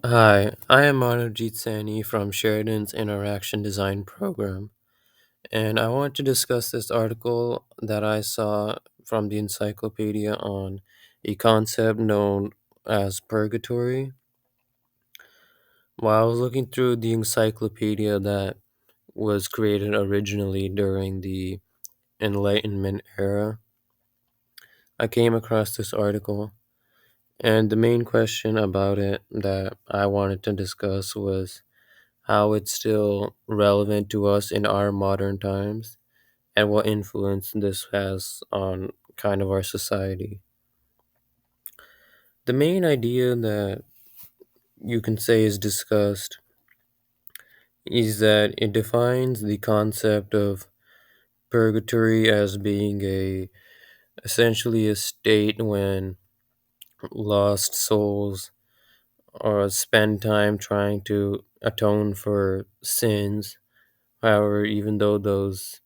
Hi, I am Manojit Sani from Sheridan's Interaction Design Program, and I want to discuss this article that I saw from the Encyclopedia on a concept known as purgatory. While I was looking through the encyclopedia that was created originally during the Enlightenment era, I came across this article, and the main question about it that I wanted to discuss was how it's still relevant to us in our modern times and what influence this has on kind of our society. The main idea that you can say is discussed is that it defines the concept of purgatory as being a essentially a state when lost souls or spend time trying to atone for sins. However, even though those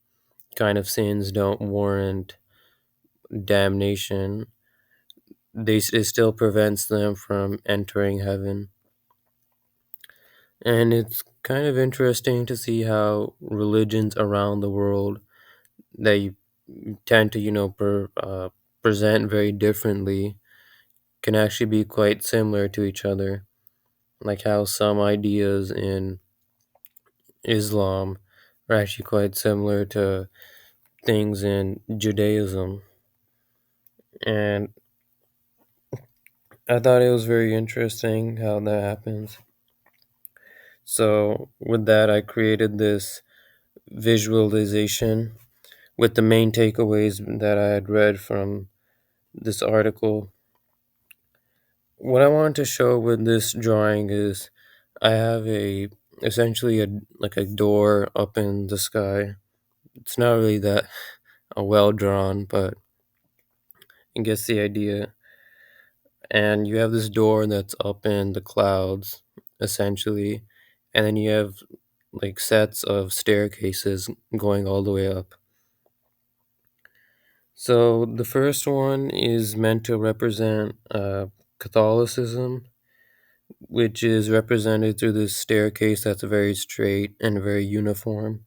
kind of sins don't warrant damnation, it still prevents them from entering heaven. And it's kind of interesting to see how religions around the world they tend to, present very differently can actually be quite similar to each other. Like how some ideas in Islam are actually quite similar to things in Judaism. And I thought it was very interesting how that happens. So, with that, I created this visualization with the main takeaways that I had read from this article. What I wanted to show with this drawing is I have a essentially a like a door up in the sky. It's not really that well drawn, but it gets the idea. And you have this door that's up in the clouds, essentially, and then you have like sets of staircases going all the way up. So the first one is meant to represent Catholicism, which is represented through this staircase that's very straight and very uniform.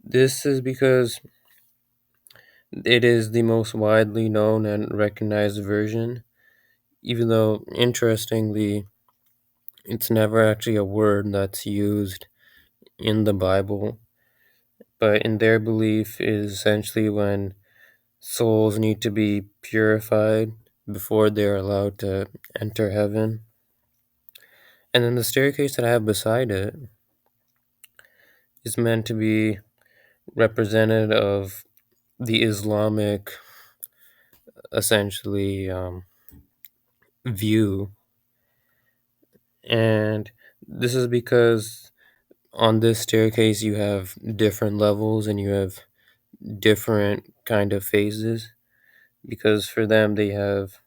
This is because it is the most widely known and recognized version, even though, interestingly, it's never actually a word that's used in the Bible. But in their belief, is essentially when souls need to be purified before they're allowed to enter heaven. And then the staircase that I have beside it is meant to be representative of the Islamic, essentially, view. And this is because on this staircase you have different levels and you have different kind of phases because for them they have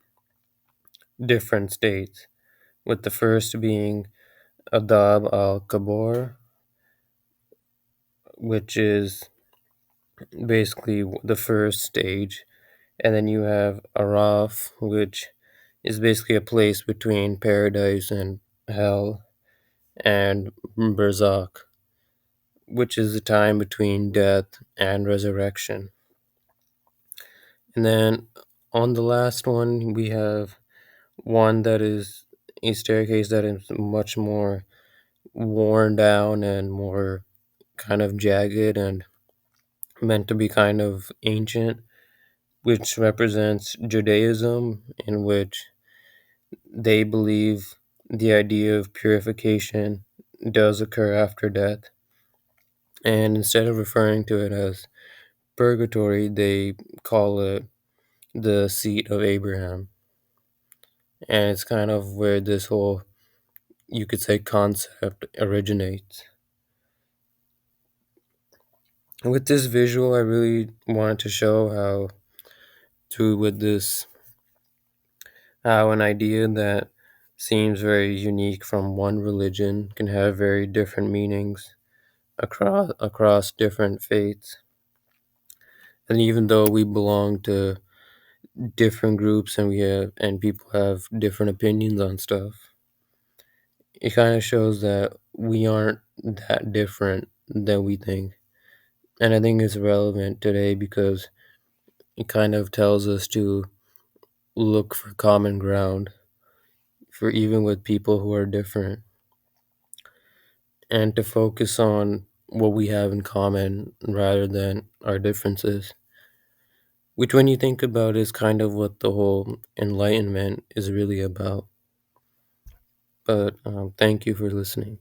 different states, with the first being Adab al Kabor, which is basically the first stage, and then you have Araf, which is basically a place between paradise and hell, and Berzakh, which is the time between death and resurrection. And then on the last one, we have one that is a staircase that is much more worn down and more kind of jagged and meant to be kind of ancient, which represents Judaism, in which they believe the idea of purification does occur after death. And instead of referring to it as purgatory, they call it the seat of Abraham. And it's kind of where this whole, you could say, concept originates. With this visual, I really wanted to show how, through with this, how an idea that seems very unique from one religion can have very different meanings across different faiths. And even though we belong to different groups and we have and people have different opinions on stuff, It kind of shows that we aren't that different than we think. And I think it's relevant today because it kind of tells us to look for common ground for even with people who are different, and to focus on what we have in common rather than our differences. Which, when you think about, is kind of what the whole Enlightenment is really about. But thank you for listening.